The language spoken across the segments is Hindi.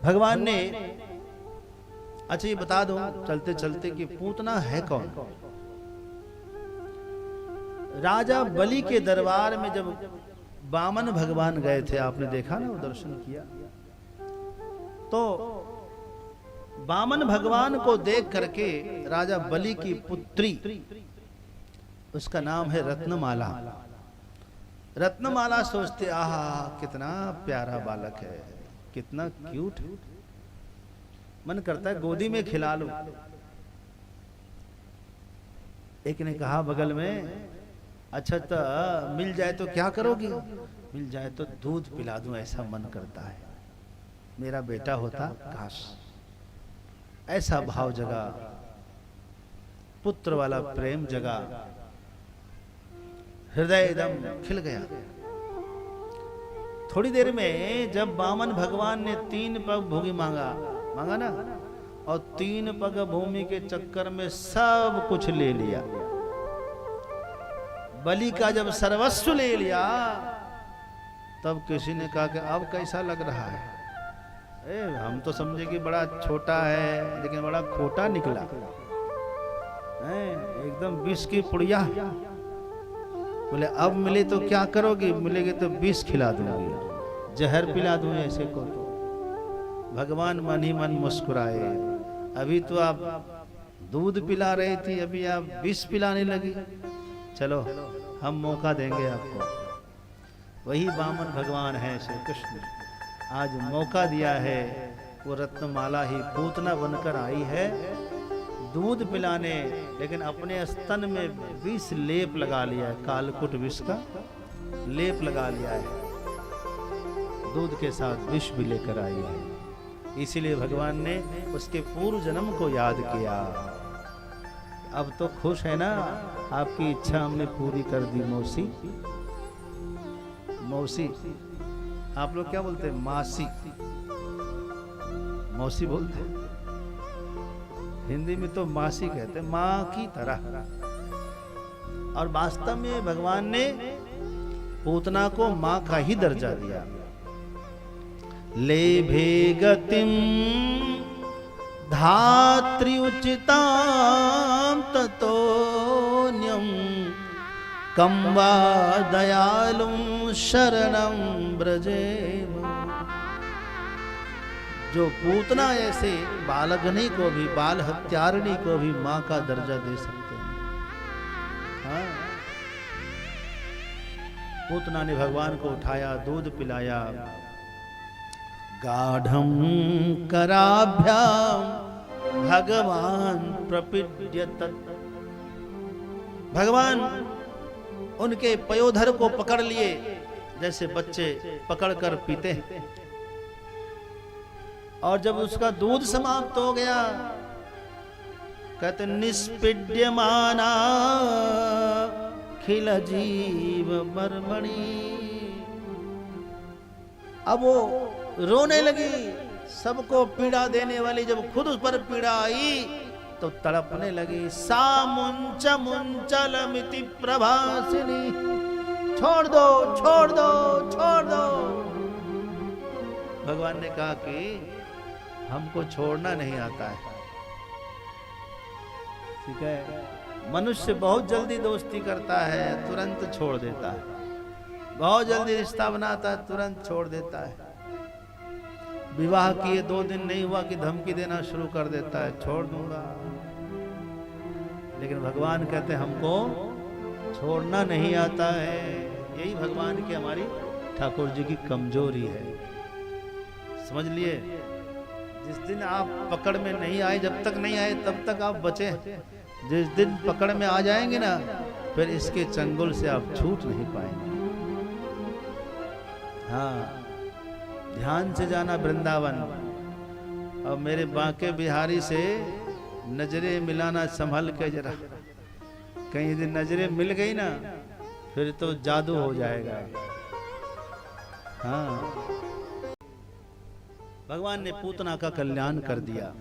भगवान ने अच्छा ये बता दो चलते चलते कि पूतना है कौन। राजा बलि के दरबार में जब वामन भगवान गए थे, आपने देखा ना, वो दर्शन किया, तो वामन भगवान को देख करके राजा बलि की पुत्री, उसका नाम है रत्नमाला, रत्नमाला सोचते आहा कितना प्यारा बालक है, कितना क्यूट, मन करता है गोदी में खिला लो। एक ने कहा बगल में, अच्छा तो मिल जाए तो क्या करोगी? मिल जाए तो दूध पिला दूं, ऐसा मन करता है, मेरा बेटा होता काश। ऐसा भाव जगा, पुत्र वाला प्रेम जगा, हृदय एकदम खिल गया। थोड़ी देर में जब वामन भगवान ने 3 पग भोगी मांगा ना, और 3 पग भूमि के चक्कर में सब कुछ ले लिया, बलि का जब सर्वस्व ले लिया, तब किसी ने कहा कि अब कैसा लग रहा है? हम तो समझे कि बड़ा छोटा है, लेकिन बड़ा खोटा निकला, एकदम विष की पुड़िया। बोले अब मिले तो क्या करोगी? मिलेगी तो विष खिला दूंगी, जहर पिला दूंगी ऐसे को। तो भगवान मन ही मन मुस्कुराए, अभी तो आप दूध पिला रही थी, अभी आप विष पिलाने लगी, चलो हम मौका देंगे आपको। वही वामन भगवान है श्री कृष्ण, आज मौका दिया है। वो रत्नमाला ही पूतना बनकर आई है दूध पिलाने, लेकिन अपने स्तन में विष लेप लगा लिया है, कालकुट विष का लेप लगा लिया है, दूध के साथ विष भी लेकर आई है। इसीलिए भगवान ने उसके पूर्व जन्म को याद किया। अब तो खुश है ना, आपकी इच्छा हमने पूरी कर दी मौसी। मौसी आप लोग क्या बोलते हैं? मासी, मौसी बोलते हैं, हिंदी में तो मासी कहते हैं, माँ की तरह। और वास्तव में भगवान ने पूतना को माँ का ही दर्जा दिया। लेभे गतिम धात्री उचितां ततोन्यं कं वा दयालुं शरणं व्रजेम। जो पूतना ऐसे बालगनी को भी, बाल हत्यारिणी को भी माँ का दर्जा दे सकते हैं। हाँ, पूतना ने भगवान को उठाया, दूध पिलाया, गाढ़ं कराभ्याम भगवान प्रपीड्यत। भगवान उनके पयोधर को पकड़ लिए, जैसे बच्चे पकड़कर पीते हैं। और जब उसका दूध समाप्त हो गया, कहते निष्पीड्यमाना खिल जीव मर्मणि। अब वो रोने लगी, सबको पीड़ा देने वाली जब खुद उस पर पीड़ा आई तो तड़पने लगी। सा मुंच मुंचलमिति प्रभासिनी, छोड़ दो छोड़ दो छोड़ दो। भगवान ने कहा कि हमको छोड़ना नहीं आता है, ठीक है। मनुष्य बहुत जल्दी दोस्ती करता है, तुरंत छोड़ देता है, बहुत जल्दी रिश्ता बनाता है, तुरंत छोड़ देता है। विवाह किए 2 दिन नहीं हुआ कि धमकी देना शुरू कर देता है, छोड़ दूंगा। लेकिन भगवान कहते हैं हमको छोड़ना नहीं आता है। यही भगवान की, हमारी ठाकुर जी की कमजोरी है, समझ लिए। जिस दिन आप पकड़ में नहीं आए, जब तक नहीं आए तब तक आप बचे। जिस दिन पकड़ में आ जाएंगे ना, फिर इसके चंगुल से आप छूट नहीं पाएंगे। हाँ, ध्यान से जाना वृंदावन, और मेरे बांके बिहारी से नजरें मिलाना संभल के जरा, कहीं यदि नजरें मिल गई ना फिर तो जादू हो जाएगा। हाँ, भगवान ने पूतना का कल्याण कर दिया।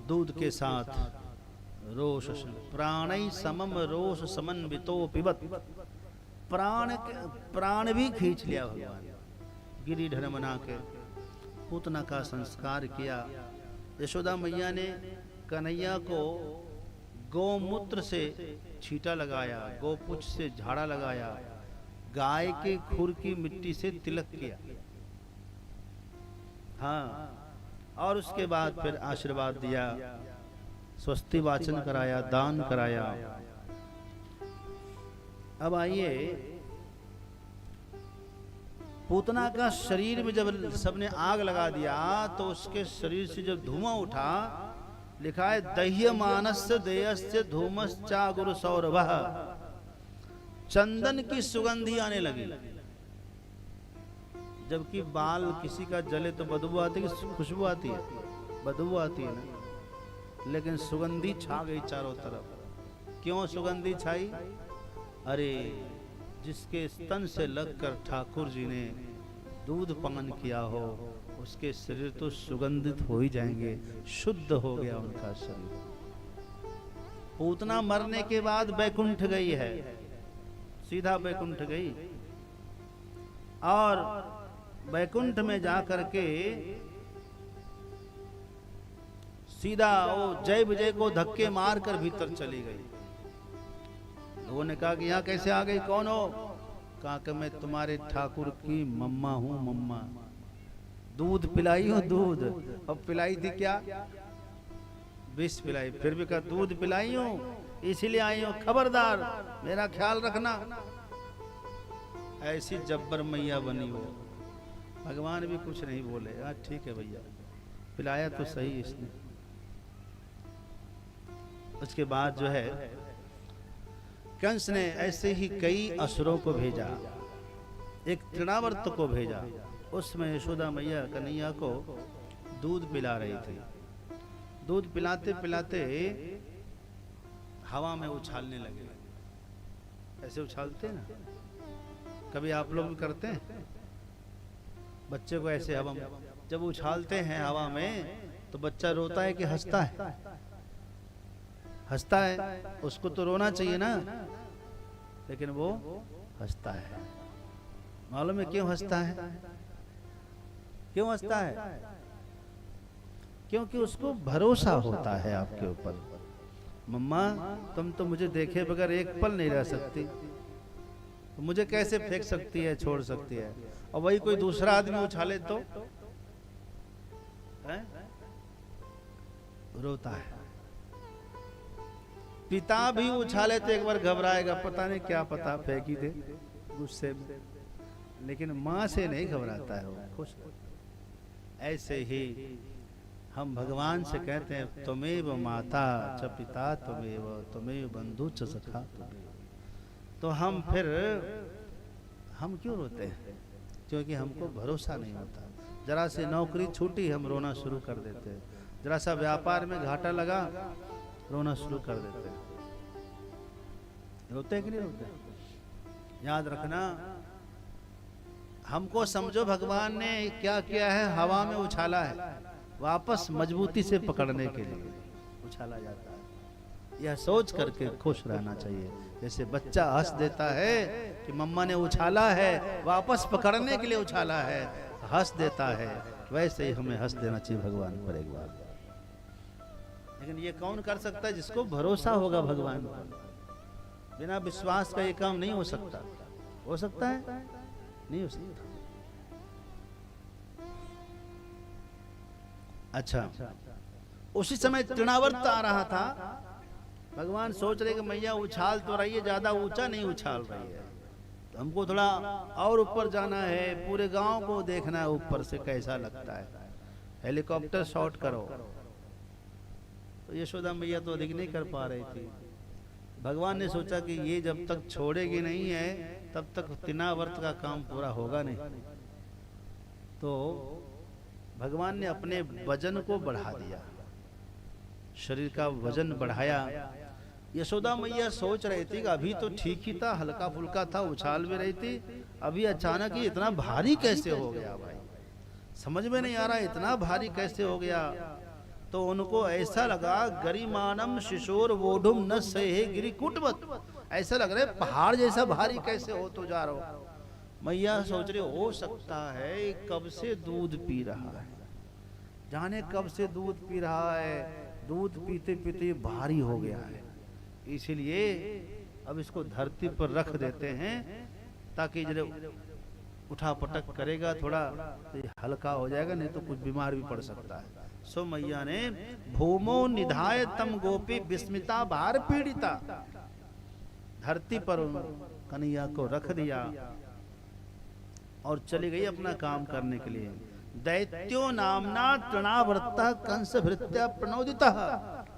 दूध के साथ रोष, प्राणै समम रोष समन्वितो पिबत, प्राण भी खींच लिया भगवान। गिरिधर बना के पूतना का संस्कार किया। यशोदा मैया ने कन्हैया को गौमूत्र से छींटा लगाया, गोपुछ से झाड़ा लगाया, गाय के खुर की मिट्टी से तिलक किया। हाँ, और उसके बाद फिर आशीर्वाद दिया, स्वस्ति वाचन कराया, दान कराया। अब आइए, पूतना का शरीर में जब सबने आग लगा दिया तो उसके शरीर से जब धुआं उठा, लिखा है दह्यमानस्य देयस्य धूमश्चा गुरु सौरभः, चंदन की सुगंधी आने लगी। जबकि बाल किसी का जले तो बदबू आती है कि खुशबू आती है? बदबू आती है ना, लेकिन सुगंधी छा गई चारों तरफ। क्यों सुगंधी छाई? अरे, जिसके स्तन से लगकर ठाकुर जी ने दूध पान किया हो, उसके शरीर तो सुगंधित हो ही जाएंगे, शुद्ध हो गया उनका शरीर। पूतना मरने के बाद बैकुंठ गई है, सीधा बैकुंठ गई, और बैकुंठ में जाकर के सीधा वो जय विजय को धक्के मार कर भीतर चली गई। लोगों ने कहा कि यहाँ कैसे आ गई, कौन हो? कहा कि मैं तुम्हारे ठाकुर की मम्मा हूँ, मम्मा। दूध पिलाई हो, दूध। अब पिलाई थी क्या? विष पिलाई। फिर भी कहा दूध पिलाई हूँ, इसीलिए आई हूँ, खबरदार मेरा ख्याल रखना। ऐसी जब्बर मैया बनी हो। भगवान भी कुछ नहीं बोले, हाँ ठीक है भैया, पिलाया तो सही इसने। उसके बाद जो है, कंस ने ऐसे ही कई असुरों को भेजा, एक तृणावर्त को भेजा। उसमें यशोदा मैया कन्हैया को दूध पिला रही थी। दूध पिलाते पिलाते हवा में उछालने लगे। ऐसे उछालते हैं ना, कभी आप लोग भी करते हैं? बच्चे को ऐसे हवा में जब उछालते हैं हवा में, तो बच्चा रोता है कि हंसता है? हंसता है। उसको तो रोना चाहिए ना, लेकिन वो हंसता है। मालूम है क्यों हंसता है? क्यों हंसता है? क्योंकि उसको भरोसा होता है आपके ऊपर। मम्मा, तुम तो मुझे देखे बगैर एक पल नहीं रह सकती, तो मुझे कैसे फेंक सकती है, छोड़ सकती है? और वही कोई दूसरा आदमी उछाले तो है? रोता है। पिता भी उछाले तो एक बार घबराएगा, पता नहीं क्या पता फेंक ही दे गुस्से में, लेकिन माँ से नहीं घबराता है, वो खुश। ऐसे ही हम भगवान से कहते हैं त्वमेव माता च पिता त्वमेव, त्वमेव बंधु च सखा त्वमेव। तो हम फिर हम क्यों रोते हैं? क्योंकि हमको भरोसा नहीं होता। जरा से नौकरी छूटी, हम रोना शुरू कर देते हैं। जरा सा व्यापार में घाटा लगा, रोना शुरू कर देते हैं। रोते हैं कि नहीं रोते? याद रखना, हमको समझो भगवान ने क्या किया है, हवा में उछाला है, वापस मजबूती से पकड़ने के लिए उछाला जाता है। यह सोच करके खुश रहना चाहिए। जैसे बच्चा हंस देता है कि मम्मा ने उछाला है, वापस पकड़ने के लिए उछाला है, हंस देता है, वैसे ही हमें हंस देना चाहिए भगवान पर एक बार। लेकिन ये कौन कर सकता है? जिसको भरोसा होगा भगवान पर। बिना विश्वास का ये काम नहीं हो सकता। हो सकता है? नहीं हो सकता। अच्छा, उसी समय तृणावर्त आ रहा था। भगवान सोच रहे कि मैया उछाल तो रही है, ज्यादा ऊंचा नहीं उछाल रही है, तो हमको थोड़ा और ऊपर जाना है, पूरे गांव को देखना है ऊपर से कैसा लगता है, हेलीकॉप्टर शॉट करो। तो यशोदा मैया तो अधिक नहीं कर पा रही थी। भगवान ने सोचा कि ये जब तक छोड़ेगी नहीं है, तब तक तृणावर्त का काम पूरा होगा नहीं। तो भगवान ने अपने वजन को बढ़ा दिया, शरीर का वजन बढ़ाया। यशोदा मैया सोच रही थी कि अभी तो ठीक ही था, हल्का फुल्का था, उछाल भी रही थी, अभी अचानक ही इतना भारी कैसे हो गया भाई? समझ में नहीं आ रहा इतना भारी कैसे हो गया। तो उनको ऐसा लगा गरिमानम शिशोर वोढुम न सहे गिरिकुटवत, ऐसा लग रहा है पहाड़ जैसा भारी कैसे हो तो जा रहा हो। मैया सोच रही हो सकता है कब से दूध पी रहा है, जाने कब से दूध पी रहा है, दूध पीते पीते भारी हो गया है, इसलिए अब इसको धरती पर रख देते हैं ताकि जब उठा पटक करेगा थोड़ा तो हल्का हो जाएगा, नहीं तो कुछ बीमार भी पड़ सकता है। सो मैया ने भूमो निधाय तम गोपी विस्मिता भार पीड़िता, धरती पर कन्हैया को रख दिया और चली गई अपना काम करने के लिए। दैत्यो नामना तृणावर्ता कंस भृत्या प्रणोदिता,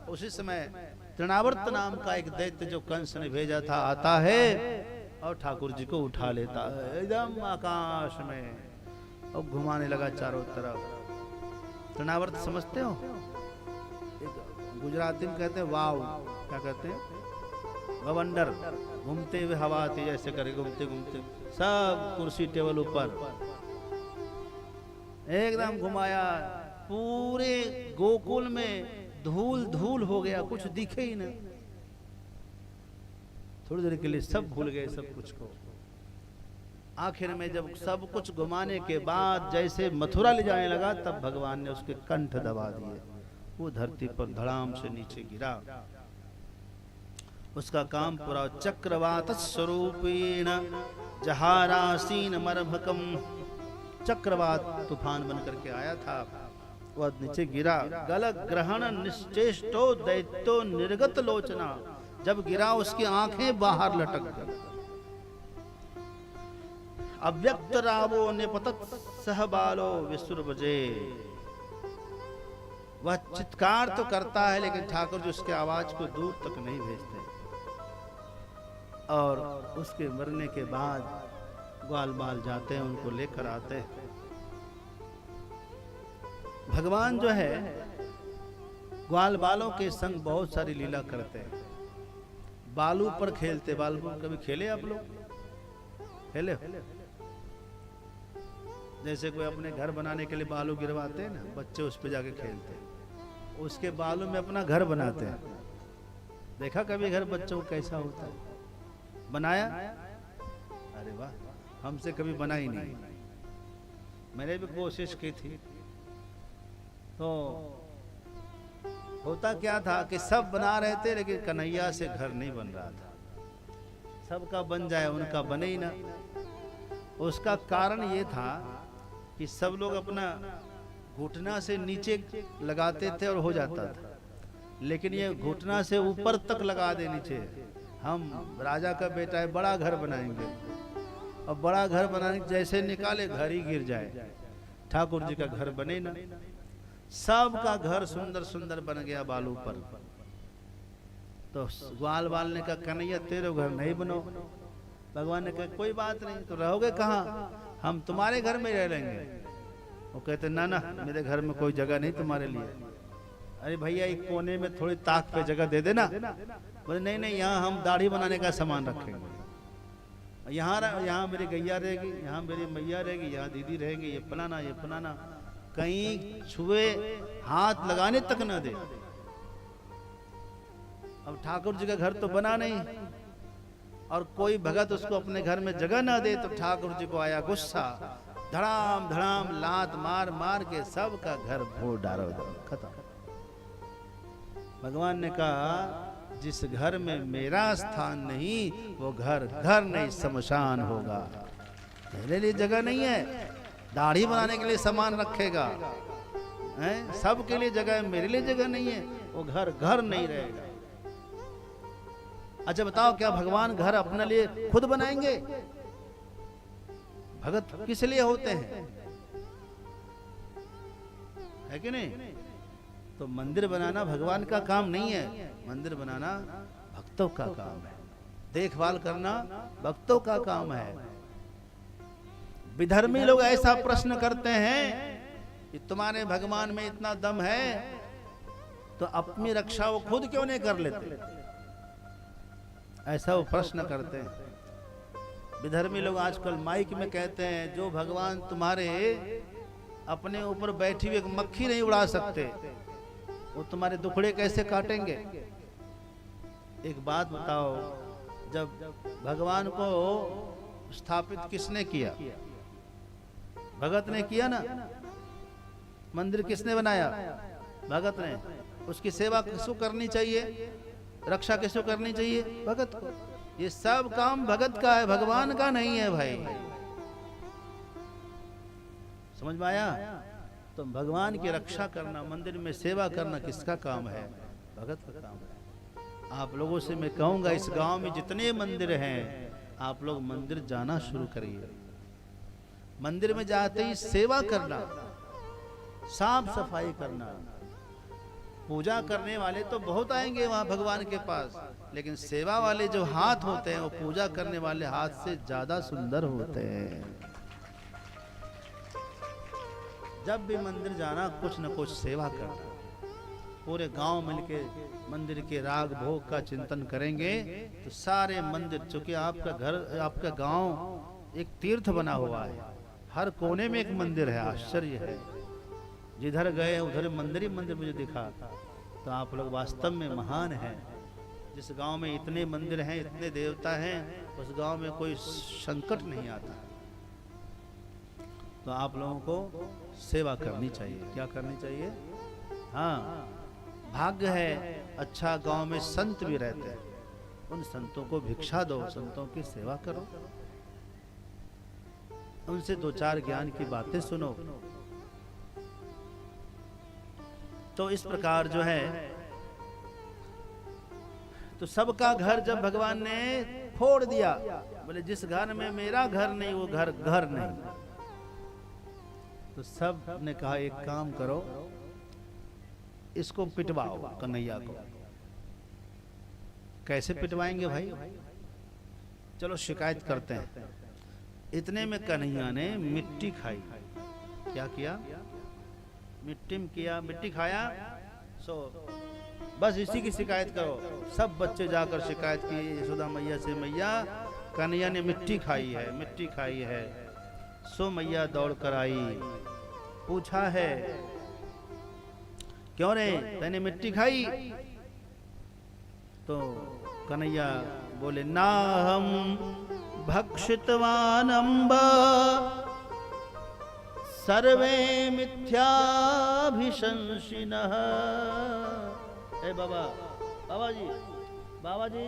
उसी समय तृणावर्त नाम का एक दैत्य जो कंस ने भेजा था आता है और ठाकुर जी को उठा लेता है एकदम आकाश में और घुमाने लगा चारों तरफ। तृणावर्त समझते हो? गुजराती में कहते हैं वाव, क्या कहते हैं? गवंडर, घूमते हुए हवा आती जैसे करे, घूमते घूमते सब कुर्सी टेबल ऊपर एकदम घुमाया, पूरे गोकुल में धूल धूल हो गया, कुछ दिखे ही नहीं। थोड़ी देर के लिए सब भूल गए सब कुछ को। आखिर में जब सब कुछ घुमाने के बाद जैसे मथुरा ले जाने लगा, तब भगवान ने उसके कंठ दबा दिए, वो धरती पर धड़ाम से नीचे गिरा। उसका काम पूरा। चक्रवात स्वरूपेण जहारासीन मरभकम, चक्रवात तूफान बन करके आया था, वह नीचे गिरा। गल ग्रहण निश्चेष्टो दैत्यो निर्गत लोचना, जब गिरा उसकी आंखें बाहर लटक गई। अव्यक्त रावो निपतत सह बालो विसुर बजे, वह चित्कार तो करता है लेकिन ठाकुर जी उसके आवाज को दूर तक नहीं भेजते। और उसके मरने के बाद ग्वाल बाल जाते हैं, उनको लेकर आते हैं। भगवान जो है ग्वाल बालों के संग बहुत सारी लीला करते हैं। बालू पर खेलते, बालू पर कभी खेले आप लोग? खेले? जैसे कोई अपने घर बनाने के लिए बालू गिरवाते हैं ना, बच्चे उस पे जाके खेलते हैं, उसके बालू में अपना घर बनाते हैं। देखा कभी घर बच्चों को कैसा होता है? बनाया? अरे वाह, हमसे कभी बना ही नहीं। मैंने भी कोशिश की थी, तो होता क्या था कि सब बना रहे थे लेकिन कन्हैया से घर नहीं बन रहा था। सबका बन जाए, उनका बने ही ना। उसका कारण ये था कि सब लोग अपना घुटना से नीचे लगाते थे और हो जाता था, लेकिन ये घुटना से ऊपर तक लगा दे नीचे। हम राजा का बेटा है, बड़ा घर बनाएंगे, और बड़ा घर बनाने जैसे निकाले घर ही गिर जाए। ठाकुर जी का घर बने ना, सबका घर सुंदर सुंदर बन गया बालू पर। तो ग्वाल बाल ने कहा कन्हैया तेरे घर नहीं बनो। भगवान ने कहा कोई बात नहीं, तो रहोगे कहाँ? हम तुम्हारे घर में रह लेंगे। वो कहते ना ना, मेरे घर में कोई जगह नहीं तुम्हारे लिए। अरे भैया एक कोने में थोड़ी ताक पे जगह दे देना। बोले नहीं नहीं, यहाँ हम दाढ़ी बनाने का सामान रखेंगे, यहाँ मेरी गैया रहेगी, यहाँ मेरी मैया रहेगी, यहाँ दीदी रहेंगे, ये फलाना ये फलाना, कहीं छुए हाथ लगाने तक न दे। अब ठाकुर जी का घर तो बना नहीं, और कोई भगत उसको अपने घर में जगह ना दे, तो ठाकुर जी को आया गुस्सा। धड़ाम धड़ाम लात मार मार के सबका घर फोड़ डालो, खत्म। भगवान ने कहा जिस घर में मेरा स्थान नहीं, वो घर घर नहीं शमशान होगा। मेरे लिए जगह नहीं है, दाढ़ी बनाने के लिए सामान रखेगा, हैं? सबके लिए जगह है, मेरे लिए जगह नहीं है, वो घर घर नहीं रहेगा। अच्छा बताओ, क्या भगवान घर अपने लिए खुद बनाएंगे? भगत किस लिए होते हैं, है कि नहीं? तो मंदिर बनाना भगवान का काम नहीं है, मंदिर बनाना भक्तों का काम है, देखभाल करना भक्तों का काम है। विधर्मी लोग ऐसा प्रश्न करते हैं कि तुम्हारे भगवान में इतना दम है तो अपनी रक्षा वो खुद क्यों नहीं कर लेते? ऐसा वो प्रश्न करते हैं। विधर्मी लोग आजकल माइक में कहते हैं जो भगवान तुम्हारे अपने ऊपर बैठी हुई एक मक्खी नहीं उड़ा सकते, वो तुम्हारे दुखड़े कैसे काटेंगे? एक बात बताओ, जब भगवान को स्थापित किसने किया? भगत ने किया ना। मंदिर किसने बनाया? भगत ने। उसकी सेवा किसको करनी चाहिए? रक्षा किसको करनी चाहिए? भगत को। ये सब काम भगत का है, भगवान का नहीं है भाई। समझ में आया? तो भगवान की रक्षा करना, मंदिर में सेवा करना किसका काम है? भगत का काम है। आप लोगों से मैं कहूंगा, इस गांव में जितने मंदिर हैं, आप लोग मंदिर जाना शुरू करिए। मंदिर में जाते ही सेवा करना, साफ सफाई करना। पूजा करने वाले तो बहुत आएंगे वहां भगवान के पास, लेकिन सेवा वाले जो हाथ होते हैं वो पूजा करने वाले हाथ से ज्यादा सुंदर होते हैं। जब भी मंदिर जाना, कुछ न कुछ सेवा करना। पूरे गांव मिलके मंदिर के राग भोग का चिंतन करेंगे तो सारे मंदिर, चूंकि आपका घर, आपका गांव एक तीर्थ बना हुआ है, हर कोने में एक मंदिर है। आश्चर्य है, जिधर गए उधर मंदिर ही मंदिर मुझे दिखा। तो आप लोग वास्तव में महान हैं। जिस गांव में इतने मंदिर हैं, इतने देवता हैं, उस गांव में कोई संकट नहीं आता। तो आप लोगों को सेवा करनी चाहिए। क्या करनी चाहिए? हाँ, भाग्य है अच्छा गांव में संत भी रहते हैं, उन संतों को भिक्षा दो, संतों की सेवा करो, उनसे दो चार ज्ञान की बातें सुनो। तो इस प्रकार जो है, तो सबका घर जब भगवान ने फोड़ दिया, बोले जिस घर में मेरा घर नहीं वो घर घर नहीं। तो सब ने कहा एक काम करो, इसको पिटवाओ कन्हैया को। कैसे पिटवाएंगे भाई? चलो शिकायत करते हैं। इतने में कन्हैया ने मिट्टी खाई। क्या किया? मिट्टी में किया, मिट्टी खाया। सो बस इसी की शिकायत करो। सब बच्चे जाकर शिकायत की यशोदा मैया से, मैया कन्हैया ने मिट्टी खाई है, मिट्टी खाई है। सो मैया दौड़ कर आई, पूछा है क्यों रे, तैने मिट्टी खाई? तो कन्हैया बोले, ना हम भक्षितवान अम्ब सर्वे मिथ्याभिशंसिनः। ए बाबा, बाबा जी, बाबा जी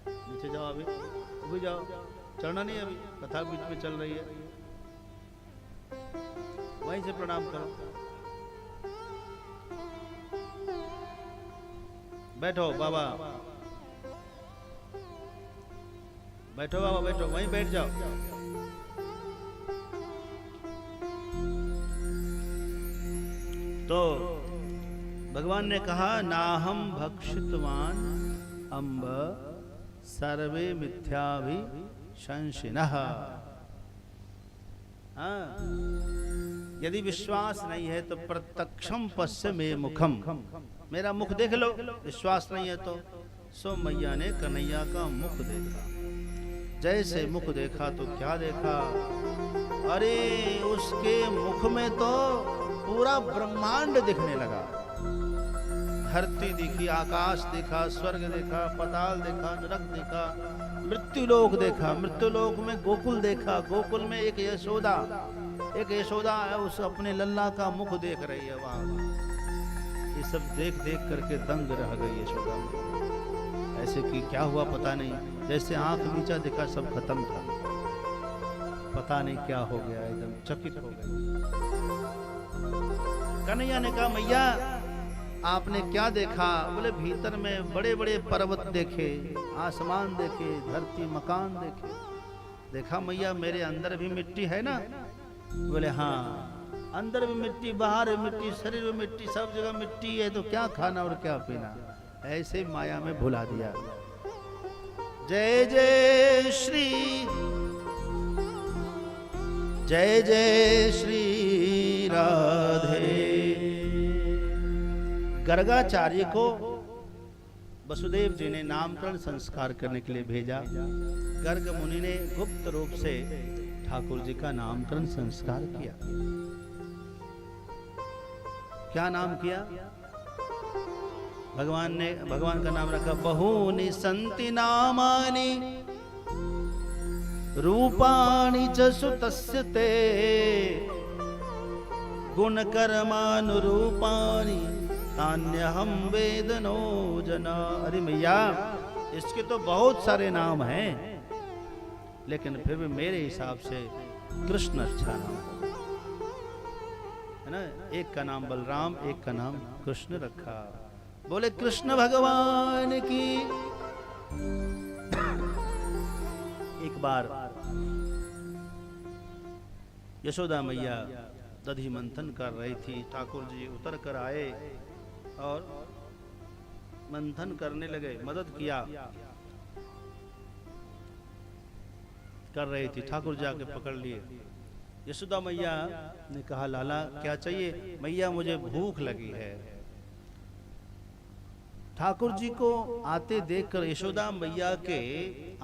नीचे जाओ, अभी अभी जाओ, चढ़ना नहीं, अभी कथा बीच में चल रही है, वहीं से प्रणाम करो। बैठो बाबा, बैठो बाबा, बैठो, वहीं बैठ जाओ। तो भगवान ने कहा, नाहम भक्षितवान अम्ब सर्वे मिथ्याभिशंसिनः। यदि विश्वास नहीं है तो प्रत्यक्षम पश्य मे मुखम, मेरा मुख देख लो। विश्वास नहीं है तो सो मैया ने कन्हैया का मुख देखा। जैसे मुख देखा तो क्या देखा? अरे उसके मुख में तो पूरा ब्रह्मांड दिखने लगा। धरती दिखी, आकाश देखा, स्वर्ग देखा, पताल देखा, नरक देखा, मृत्युलोक देखा, मृत्युलोक में गोकुल देखा, गोकुल में एक यशोदा है, उस अपने लल्ला का मुख देख रही है वहां। ये सब देख देख करके दंग रह गई यशोदा। ऐसे कि क्या हुआ पता नहीं, जैसे आंख नीचा देखा सब खत्म था, पता नहीं क्या हो गया, एकदम चकित हो गए। कन्हैया ने कहा, मैया आपने क्या देखा? बोले भीतर में बड़े बड़े पर्वत देखे, आसमान देखे, धरती मकान देखे। देखा मैया मेरे अंदर भी मिट्टी है ना? बोले हाँ, अंदर भी मिट्टी, बाहर भी मिट्टी, शरीर में मिट्टी, सब जगह मिट्टी है, तो क्या खाना और क्या पीना। ऐसे माया में भुला दिया। जय जय श्री, जय जय श्री राधे। गर्गाचार्य को वसुदेव जी ने नामकरण संस्कार करने के लिए भेजा। गर्ग मुनि ने गुप्त रूप से ठाकुर जी का नामकरण संस्कार किया। क्या नाम किया? भगवान का नाम रखा, बहूनि संति नामानि रूपाणि च सुतस्य ते गुणकर्मानुरूपाणि तान्यहं वेद नो जना। अरे मैया, इसके तो बहुत सारे नाम हैं, लेकिन फिर भी मेरे हिसाब से कृष्ण अच्छा नाम है ना। एक का नाम बलराम, एक का नाम कृष्ण रखा। बोले कृष्ण भगवान की। एक बार यशोदा मैया दधी मंथन कर रही थी। ठाकुर जी उतर कर आए और मंथन करने लगे, मदद किया कर रही थी। ठाकुर जाके पकड़ लिए। यशोदा मैया ने कहा, लाला क्या चाहिए? मैया मुझे भूख लगी है। ठाकुर जी को आते देखकर यशोदा मैया के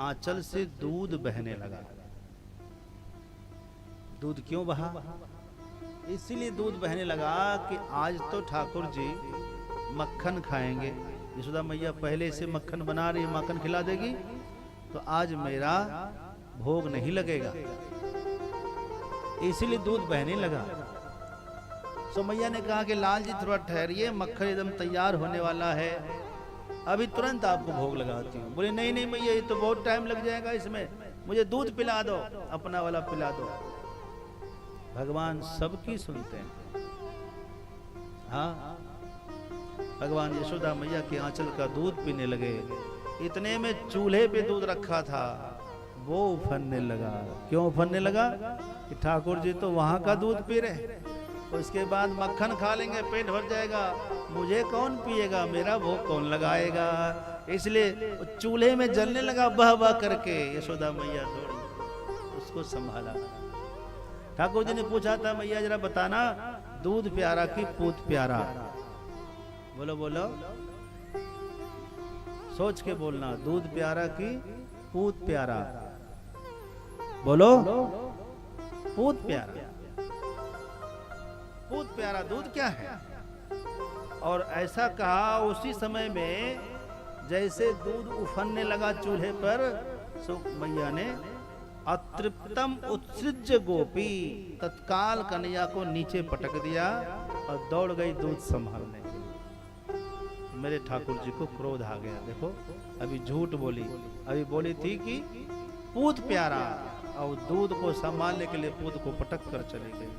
आंचल से दूध बहने लगा। दूध क्यों बहा? इसीलिए दूध बहने लगा कि आज तो ठाकुर जी मक्खन खाएंगे। यशोदा मैया पहले से मक्खन बना रही, मक्खन खिला देगी तो आज मेरा भोग नहीं लगेगा, इसीलिए दूध बहने लगा। सो मैया ने कहा कि लाल जी थोड़ा ठहरिए, मक्खन एकदम तैयार होने वाला है, अभी तुरंत आपको भोग लगाती हूँ। बोले नहीं नहीं मैया, ये तो बहुत टाइम लग जाएगा, इसमें मुझे दूध पिला दो, अपना वाला पिला दो। भगवान सबकी सुनते हैं। हाँ, भगवान यशोदा मैया के आंचल का दूध पीने लगे। इतने में चूल्हे पे दूध रखा था, वो उफनने लगा। क्यों उफनने लगा? कि ठाकुर जी तो वहां का दूध पी रहे, उसके बाद मक्खन खा लेंगे, पेट भर जाएगा, मुझे कौन पिएगा, मेरा भोग कौन लगाएगा। इसलिए चूल्हे में जलने लगा बह बह करके। यशोदा मैया दौड़ी, उसको संभाला। ठाकुर जी ने पूछा था, मैया जरा बताना, दूध प्यारा कि पूत प्यारा? बोलो बोलो, सोच के बोलना, दूध प्यारा कि पूत प्यारा? बोलो, पूत प्यारा। पूत प्यारा दूध क्या है? और ऐसा कहा उसी समय में जैसे दूध उफनने लगा चूल्हे पर, सो मैया ने अतृप्तम उत्सृज्य गोपी, तत्काल कन्हैया को नीचे पटक दिया और दौड़ गई दूध संभालने के लिए। मेरे ठाकुर जी को क्रोध आ गया। देखो अभी झूठ बोली, अभी बोली थी कि पूत प्यारा, और दूध को संभालने के लिए पूत को पटक कर चली गई।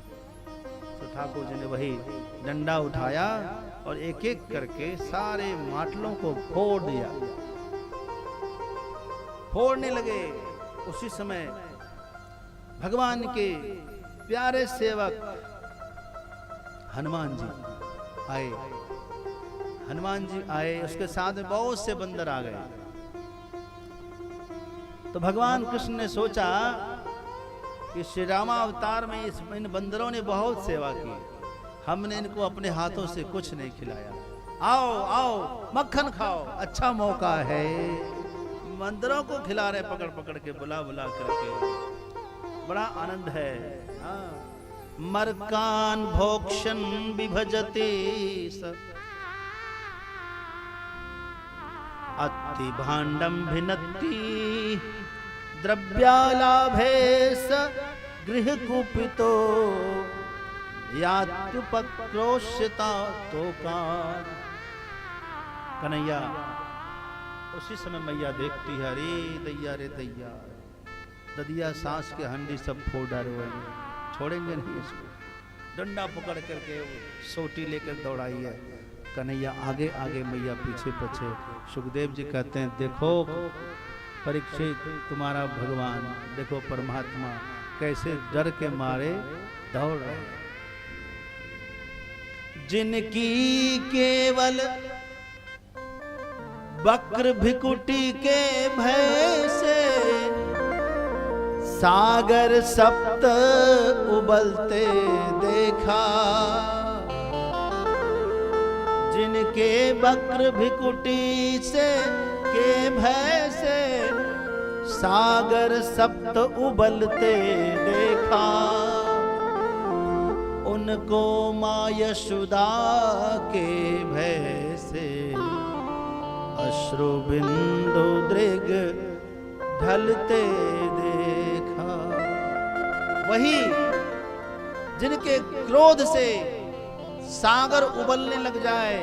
तो ठाकुर जी ने वही डंडा उठाया और एक एक करके सारे माटलों को फोड़ दिया, फोड़ने लगे। उसी समय भगवान के प्यारे सेवक हनुमान जी आए। हनुमान जी आए, उसके साथ में बहुत से बंदर आ गए। तो भगवान कृष्ण ने सोचा कि श्री रामावतार में इन बंदरों ने बहुत सेवा की, हमने इनको अपने हाथों से कुछ नहीं खिलाया। आओ आओ मक्खन खाओ, अच्छा मौका है। बंदरों को खिला रहे पकड़ पकड़ के, बुला बुला करके, बड़ा आनंद है। हाँ। मरकान भोक्षण विभजते स अति भांडम भिन्नति द्रव्यालाभे स गृह कुपितो यात्युपक्रोश्यता तोकार। कन्हैया उसी समय मैया देखती है, अरे दैया रे दैया, ददिया सांस के हंडी सब फोड़ डाले हुए, छोड़ेंगे नहीं इसको। डंडा पकड़ करके सोटी लेकर दौड़ाई है। कन्हैया आगे आगे, मैया पीछे पीछे। सुखदेव जी कहते हैं, देखो परीक्षित, तुम्हारा भगवान, देखो परमात्मा कैसे डर के मारे दौड़ रहे। जिनकी केवल वक्र भिकुटी के भय से सागर सप्त उबलते देखा। जिनके वक्र भिकुटी से के भय से सागर सप्त उबलते देखा। उनको माँ यशोदा के भय से अश्रु बिंदु दृग ढलते देखा। वही जिनके क्रोध से सागर उबलने लग जाए,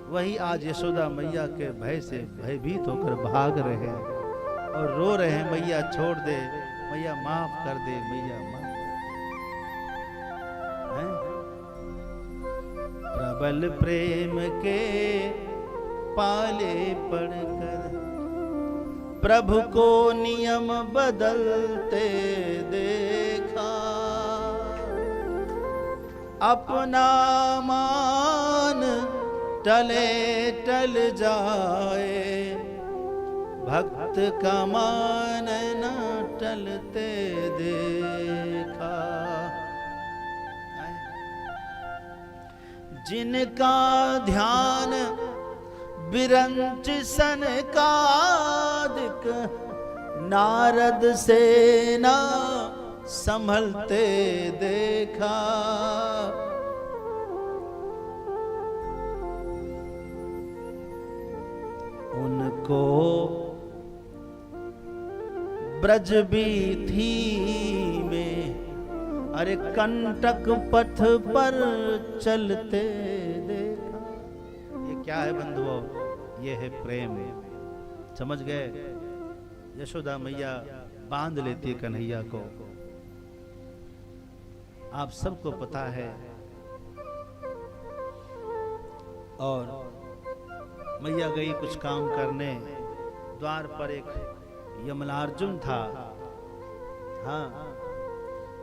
वही आज यशोदा मैया के भय से भयभीत होकर भाग रहे हैं और रो रहे हैं, मैया छोड़ दे, मैया माफ कर दे, मैया माफ। प्रबल प्रेम के पाले पड़कर प्रभु को नियम बदलते देखा, अपना मान टले टल जाए, भक्त का मान न टलते देखा। जिनका ध्यान बिरंच सनकादिक नारद सेना संभलते देखा, उनको ब्रज बीथी में अरे कंटक पथ पर चलते देखा। ये क्या है बंधुओं? ये है प्रेम। समझ गए? यशोदा मैया बांध लेती है कन्हैया को। आप सबको पता है, और मैया गई कुछ काम करने, द्वार पर एक यमलार्जुन था। हाँ,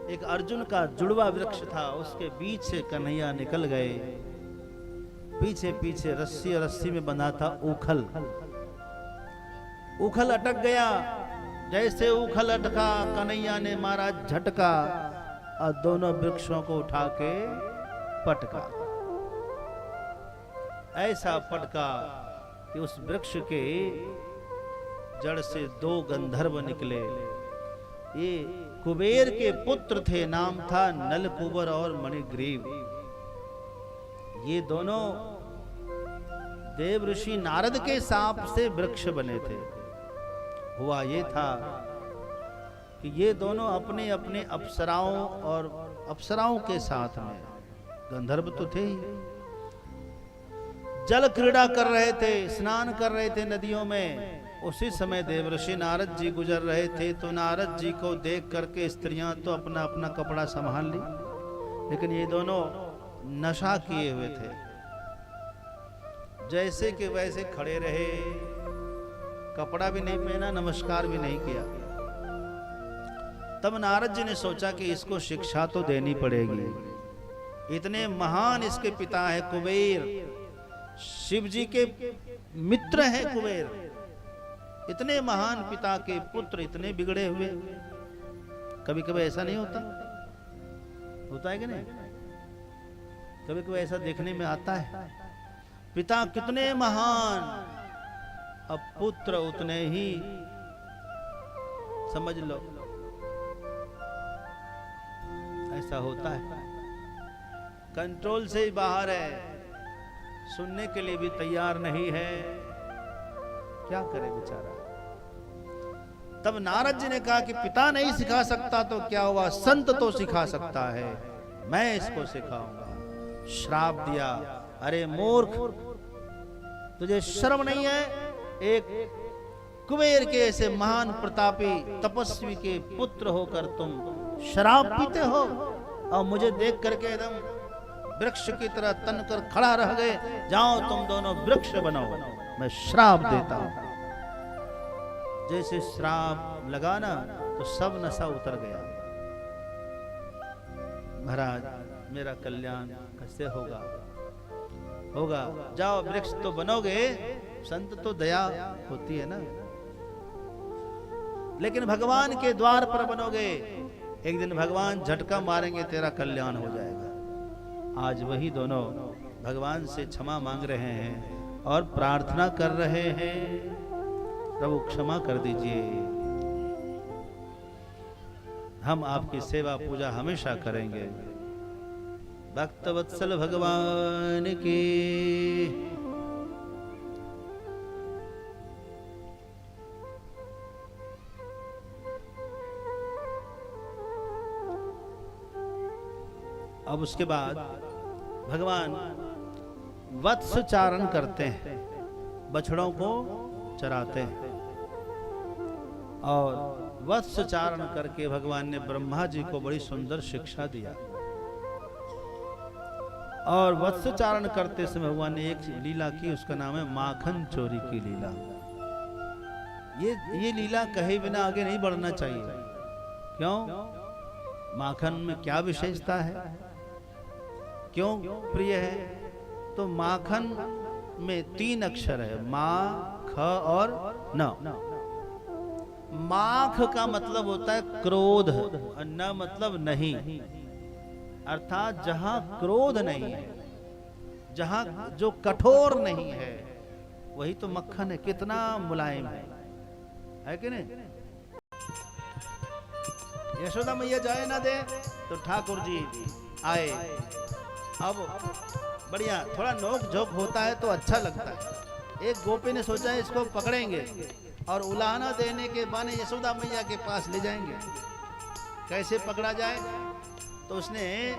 एक अर्जुन का जुड़वा वृक्ष था, उसके बीच से कन्हैया निकल गए। पीछे पीछे रस्सी रस्सी में बंधा था उखल। उखल अटक गया। जैसे उखल अटका, कन्हैया ने मारा झटका और दोनों वृक्षों को उठा के पटका। ऐसा पटका कि उस वृक्ष के जड़ से 2 गंधर्व निकले। ये कुबेर के पुत्र थे, नाम था नलकुबर और मणिग्रीव। ये दोनों देव ऋषि नारद के शाप से वृक्ष बने थे। हुआ ये था कि ये दोनों अपने अपने अप्सराओं और अप्सराओं के साथ में, गंधर्व तो थे ही, जल क्रीड़ा कर रहे थे, स्नान कर रहे थे नदियों में। उसी समय देवर्षि नारद जी गुजर रहे थे, तो नारद जी को देख करके स्त्रियां तो अपना अपना कपड़ा संभाल ली, लेकिन ये दोनों नशा किए हुए थे। जैसे कि वैसे खड़े रहे, कपड़ा भी नहीं पहना, नमस्कार भी नहीं किया। तब नारद जी ने सोचा कि इसको शिक्षा तो देनी पड़ेगी। इतने महान इसके पिता है कुबेर, शिव जी के मित्र हैं कुबेर, इतने महान पिता के पुत्र इतने बिगड़े हुए। कभी कभी ऐसा नहीं होता? होता है कि नहीं? कभी कभी ऐसा देखने में आता है, पिता कितने महान, अब पुत्र उतने ही, समझ लो ऐसा होता है। कंट्रोल से ही बाहर है, सुनने के लिए भी तैयार नहीं है। क्या करे बेचारा। तब नारद जी ने कहा कि पिता नहीं सिखा सकता तो क्या हुआ, संत तो सिखा सकता है, मैं इसको सिखाऊंगा। श्राप दिया, अरे मूर्ख, तुझे शर्म नहीं है? एक कुबेर के ऐसे महान प्रतापी तपस्वी के पुत्र होकर तुम शराब पीते हो, और मुझे देख करके एकदम वृक्ष की तरह तनकर खड़ा रह गए। जाओ तुम दोनों वृक्ष बनो, मैं श्राप देता हूं। जैसे श्राप लगा ना, तो सब नशा उतर गया। महाराज मेरा कल्याण कैसे होगा? होगा, जाओ वृक्ष तो बनोगे, संत तो दया होती है ना, लेकिन भगवान के द्वार पर बनोगे, एक दिन भगवान झटका मारेंगे, तेरा कल्याण हो जाएगा। आज वही दोनों भगवान से क्षमा मांग रहे हैं और प्रार्थना कर रहे हैं, प्रभु क्षमा कर दीजिए, हम आपकी सेवा पूजा हमेशा करेंगे। भक्त वत्सल भगवान की। अब उसके बाद भगवान वत्स चारण करते हैं, बछड़ों को चराते हैं। और वत्स चारण करके भगवान ने ब्रह्मा जी को बड़ी सुंदर शिक्षा दिया। और वत्स चारण करते समय भगवान ने एक लीला की, उसका नाम है माखन चोरी की लीला। ये लीला कहे बिना आगे नहीं बढ़ना चाहिए। क्यों? माखन में क्या विशेषता है, क्यों प्रिय है? तो माखन में 3 अक्षर है, मा, ख और न। माख का मतलब होता है क्रोध, और न मतलब नहीं। अर्थात जहां क्रोध नहीं है, जहां जो कठोर नहीं है, वही तो मक्खन है। कितना मुलायम है कि नहीं? यशोदा मैया जाए ना दे तो ठाकुर जी आए। अब बढ़िया थोड़ा नोक झोंक होता है तो अच्छा लगता है। एक गोपी ने सोचा है इसको पकड़ेंगे और उलाहना देने के बहाने यशोदा मैया के पास ले जाएंगे। कैसे पकड़ा जाए? तो उसने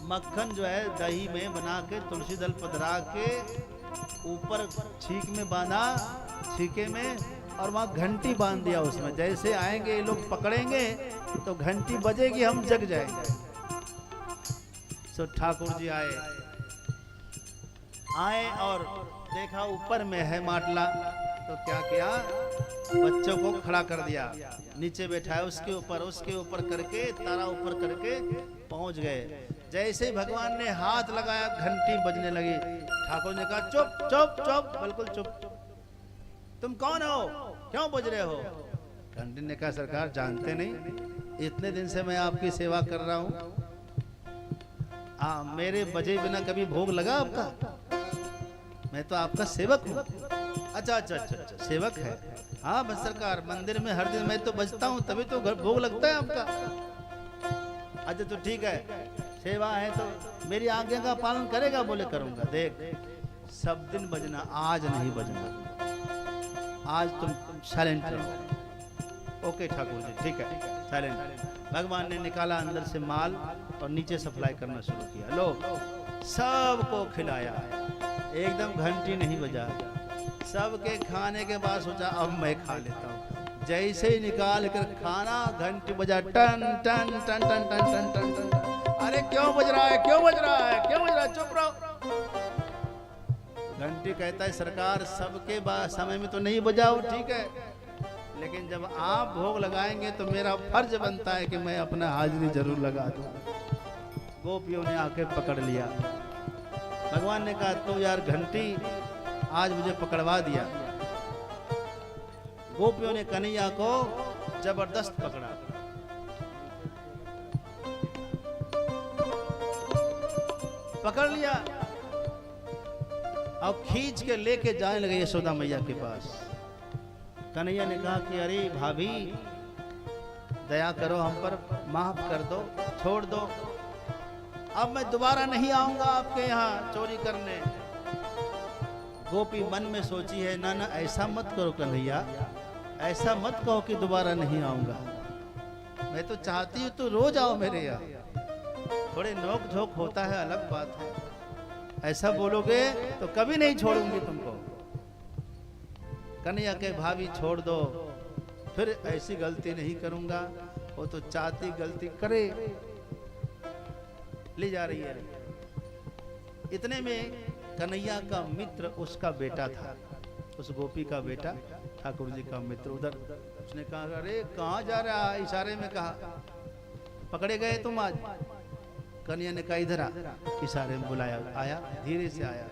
मक्खन जो है दही में बना के तुलसी दल पधरा के ऊपर छीक में बांधा, छीके में, और वहां घंटी बांध दिया उसमें। जैसे आएंगे ये लोग पकड़ेंगे तो घंटी बजेगी, हम जग जाएंगे। सो ठाकुर जी आए और देखा ऊपर में है माटला, तो क्या किया, बच्चों को खड़ा कर दिया, नीचे बैठाया उसके ऊपर करके, तारा ऊपर करके पहुंच गए। जैसे ही भगवान ने हाथ लगाया घंटी बजने लगी। ठाकुर ने कहा चुप चुप चुप, बिल्कुल चुप। तुम कौन हो, क्यों बज रहे हो? घंटी ने कहा सरकार जानते नहीं, इतने दिन से मैं आपकी सेवा कर रहा हूँ। मेरे बजे बिना कभी भोग लगा आपका? मैं तो आपका सेवक हूँ। अच्छा, सेवक है। हाँ बस सरकार, मंदिर में हर दिन मैं तो बजता हूँ, तभी तो घर भोग लगता है आपका। अच्छा तो ठीक है, सेवा है तो मेरी आज्ञा का पालन करेगा? बोले करूंगा। देख सब दिन बजना, आज नहीं बजना, आज तुम साइलेंट रहो। ओके ठाकुर जी ठीक है, साइलेंट। भगवान ने निकाला अंदर से माल और नीचे सप्लाई करना शुरू किया। लो सबको खिलाया, एकदम घंटी नहीं बजा। सबके खाने के बाद सोचा अब मैं खा लेता हूँ। जैसे ही निकाल कर खाना, घंटी बजा, टन टन टन टन टन टन टन टन। अरे क्यों बज रहा है, क्यों बज रहा है, क्यों बज रहा है? चुप रहो। घंटी कहता है सरकार सबके बाद समय में तो नहीं बजाओ, ठीक है, लेकिन जब आप भोग लगाएंगे तो मेरा फर्ज बनता है कि मैं अपना हाजिरी जरूर लगा दूं। गोपियों ने आके पकड़ लिया। भगवान ने कहा तो यार घंटी आज मुझे पकड़वा दिया। गोपियों ने कन्हैया को जबरदस्त पकड़ा। पकड़ लिया, अब खींच के लेके जाने लगे यशोदा मैया के पास। कन्हैया ने कहा कि अरे भाभी दया करो हम पर, माफ कर दो, छोड़ दो, अब मैं दोबारा नहीं आऊंगा आपके यहाँ चोरी करने। गोपी मन में सोची है ना ऐसा मत करो कन्हैया, ऐसा मत कहो कि दोबारा नहीं आऊंगा। मैं तो चाहती हूँ तो रोज आओ मेरे यहाँ। थोड़े नोक झोंक होता है, अलग बात है। ऐसा बोलोगे तो कभी नहीं छोड़ूंगी तुमको। कन्हैया के भाभी छोड़ दो, फिर ऐसी गलती नहीं करूंगा। वो तो चाहती गलती करे, ले जा रही है। इतने में कन्हैया का मित्र उसका बेटा था, उस गोपी का बेटा ठाकुर जी का मित्र उधर। उसने कहा अरे कहाँ जा रहा है? इशारे में कहा पकड़े गए तुम आज? कन्हैया ने कहा इधर आ। इशारे में बुलाया, आया, धीरे से आया,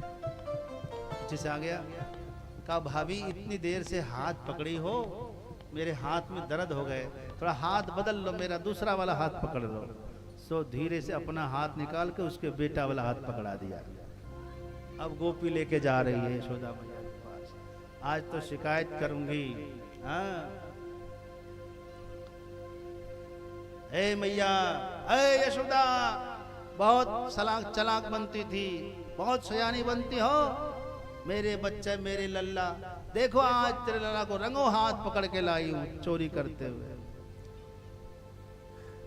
पीछे से आ गया। कहा भाभी इतनी देर से हाथ पकड़ी हो, मेरे हाथ में दर्द हो गए, थोड़ा हाथ बदल लो, मेरा दूसरा वाला हाथ पकड़ लो। सो धीरे से अपना हाथ निकाल के उसके बेटा वाला हाथ पकड़ा दिया। अब गोपी लेके जा रही है यशोदा मैया के पास। आज तो शिकायत करूंगी। हाँ हे मैया, हे यशोदा, बहुत चालाक बनती थी, बहुत सयानी बनती हो। मेरे बच्चे, मेरे लल्ला, देखो आज तेरे लल्ला को रंगों हाथ पकड़ के लाई हूं चोरी करते हुए।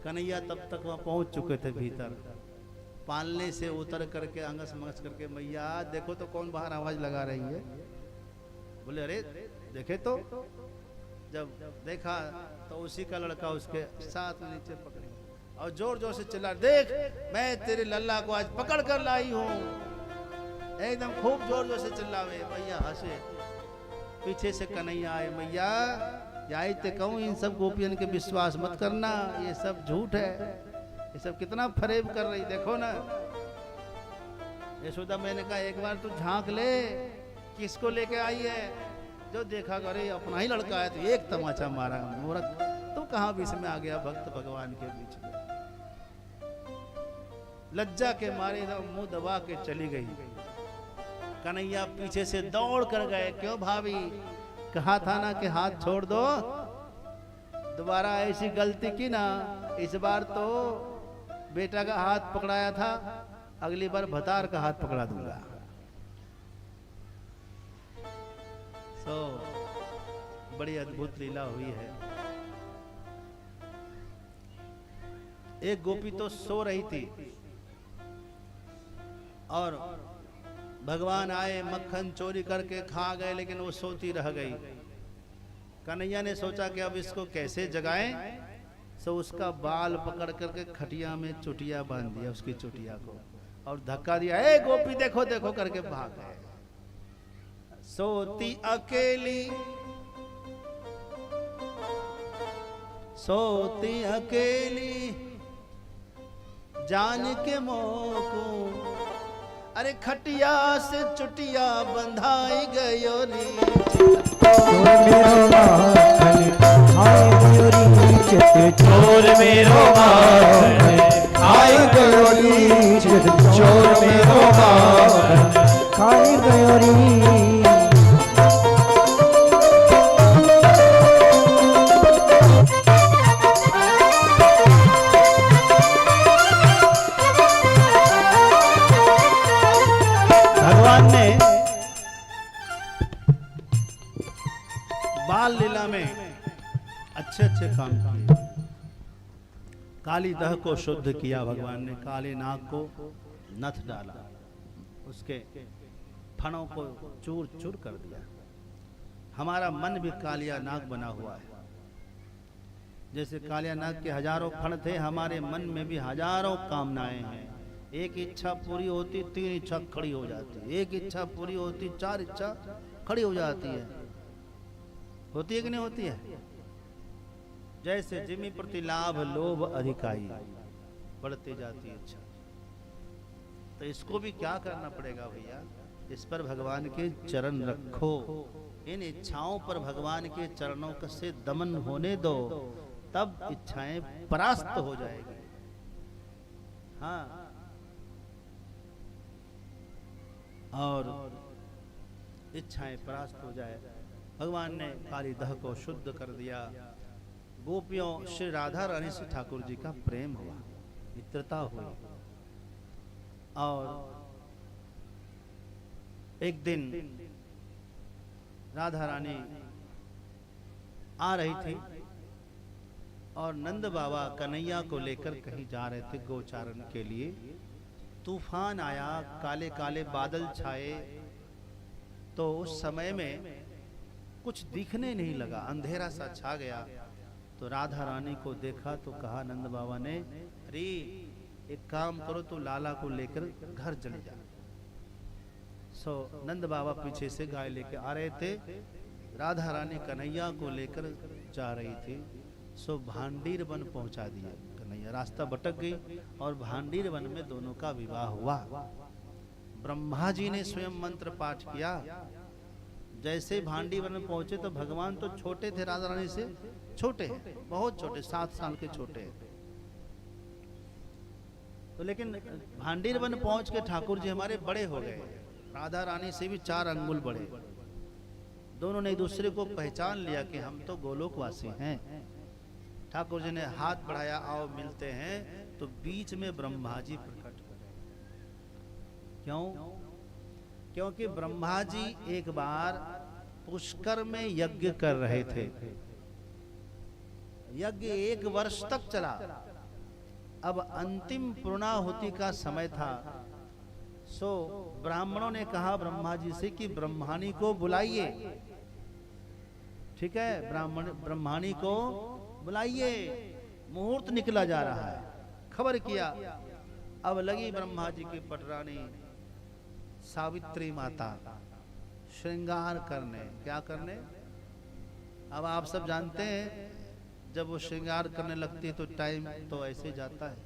कन्हैया तब तक वहां पहुंच चुके थे भीतर। पालने से उतर करके अंगस मंगस करके, मैया देखो तो कौन बाहर आवाज लगा रही है। बोले अरे देखे तो, जब देखा तो उसी का लड़का उसके साथ नीचे पकड़े और जोर जोर से चिल्ला, देख मैं तेरे लल्ला को आज पकड़ कर लाई हूँ। एकदम खूब जोर जोर से चिल्लावे। मैया हंसे। पीछे से कन्हैया आए, मैया जाई ते कहूँ इन सब गोपियन के विश्वास मत करना, ये सब झूठ है, ये सब कितना फरेब कर रही, देखो ना। यशोदा मैंने कहा एक बार तू झांक ले, किसको लेके आई है। जो देखा अरे अपना ही लड़का है, तो एक तमाचा मारा। मूर्ख, तू कहाँ बीच में आ गया भक्त भगवान के बीच में। लज्जा के मारे मुंह दबा के चली गई। कन्हैया पीछे से दौड़ कर गए, क्यों भाभी, कहा था ना कि हाथ छोड़ दो, दोबारा ऐसी गलती की ना, इस बार तो बेटा का हाथ पकड़ाया था, अगली बार भतार का हाथ पकड़ा दूंगा। बड़ी अद्भुत लीला हुई है। एक गोपी तो सो रही थी और भगवान आए, मक्खन चोरी करके खा गए, लेकिन वो सोती रह गई। कन्हैया ने सोचा कि अब इसको कैसे जगाएं, तो उसका बाल पकड़ करके खटिया में चुटिया बांध दिया, उसकी चुटिया को, और धक्का दिया, ए गोपी देखो देखो करके भाग गए। सोती अकेली, सोती अकेली जान के मोको, अरे खटिया से चुटिया बंधाई गयो नी। चोर मेरो माखन खाई गयो नी, चोर मेरो माखन खाई गयो नी। भगवान ने बाल लीला में अच्छे अच्छे काम किए। काली दह को शुद्ध किया भगवान ने, काले नाग को नथ डाला, उसके फणों को चूर चूर कर दिया। हमारा मन भी कालिया नाग बना हुआ है। जैसे कालिया नाग के हजारों फण थे, हमारे मन में भी हजारों कामनाएं हैं। एक इच्छा पूरी होती 3 इच्छा खड़ी हो जाती है, एक इच्छा पूरी होती 4 इच्छा खड़ी हो जाती है। होती है कि नहीं होती है? जैसे जिमी प्रति लाभ लोभ अधिकाई, बढ़ती जाती है इच्छा। तो इसको भी क्या करना पड़ेगा भैया, इस पर भगवान के चरण रखो, इन इच्छाओं पर भगवान के चरणों से दमन होने दो, तब इच्छाएं परास्त हो जाएगी। हाँ, और इच्छाएं परास्त हो जाए। भगवान ने काली दह को शुद्ध कर दिया। गोपियों श्री राधा रानी से ठाकुर जी का प्रेम हुआ, मित्रता हुई। और एक दिन राधा रानी आ रही थी और नंद बाबा कन्हैया को लेकर कहीं जा रहे थे गोचारण के लिए। तूफान आया, काले काले बादल छाए, तो उस समय में कुछ दिखने नहीं लगा, अंधेरा सा छा गया। तो राधा रानी को देखा तो कहा नंद बाबा ने, अरे एक काम करो, तो लाला को लेकर घर चले जा। सो नंद बाबा पीछे से गाय लेकर आ रहे थे, राधा रानी कन्हैया को लेकर जा रही थी। सो भांडीर वन पहुंचा दिया कन्हैया, रास्ता भटक गई और भांडीर वन में दोनों का विवाह हुआ। ब्रह्मा जी ने स्वयं मंत्र पाठ किया। जैसे भांडी वन में पहुंचे तो भगवान तो छोटे थे, राधा रानी से छोटे हैं, बहुत छोटे, 7 साल के छोटे हैं। तो लेकिन भांडीर वन पहुंच के ठाकुर जी हमारे बड़े हो गए, राधा रानी से भी 4 अंगुल बड़े। दोनों ने एक दूसरे को पहचान लिया कि हम तो गोलोकवासी हैं। ठाकुर जी ने हाथ बढ़ाया, आओ मिलते हैं। तो बीच में ब्रह्मा जी प्रकट हो गए। क्यों? क्योंकि ब्रह्मा जी एक बार पुष्कर में यज्ञ कर रहे थे। यज्ञ 1 वर्ष तक चला। अब अंतिम पूर्णाहुति का समय था। सो ब्राह्मणों ने कहा ब्रह्मा जी से कि ब्रह्माणी को बुलाइए। ठीक है, ब्रह्माणी को बुलाइए, मुहूर्त निकला जा रहा है। खबर किया, अब लगी ब्रह्मा जी की पटरानी सावित्री माता श्रृंगार करने। क्या करने? अब आप सब जानते हैं जब वो श्रृंगार करने लगती है तो टाइम तो ऐसे जाता है।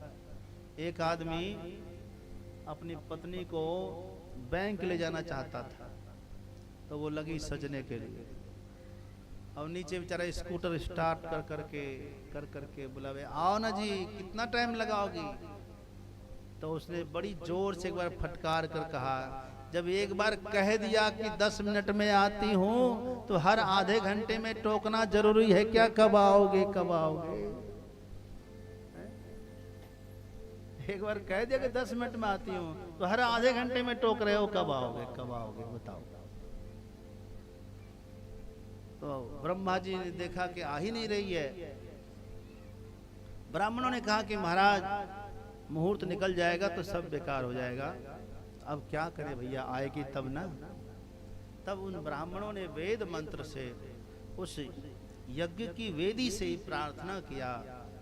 एक आदमी अपनी पत्नी को बैंक ले जाना चाहता था, तो वो लगी सजने के लिए। और नीचे बेचारा स्कूटर स्टार्ट कर करके बुलावे, आओ ना जी, कितना टाइम लगाओगी? तो उसने बड़ी जोर से एक बार फटकार कर कहा, जब एक बार कह दिया कि 10 मिनट में आती हूँ तो हर आधे घंटे में टोकना जरूरी है क्या? कब आओगे, कब आओगे? एक बार कह दिया कि 10 मिनट में आती हूँ तो हर आधे घंटे में टोक रहे हो, कब आओगे, कब आओगे, बताओ। तो ब्रह्मा जी ने देखा कि आ ही नहीं रही है। ब्राह्मणों ने कहा कि महाराज मुहूर्त निकल जाएगा तो सब बेकार हो जाएगा, अब क्या करें भैया, आएगी तब ना। तब उन ब्राह्मणों ने वेद मंत्र से उस यज्ञ की वेदी से ही प्रार्थना किया,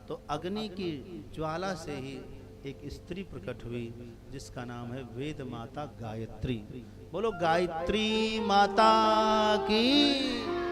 तो अग्नि की ज्वाला से ही एक स्त्री प्रकट हुई जिसका नाम है वेद माता गायत्री। बोलो गायत्री माता की।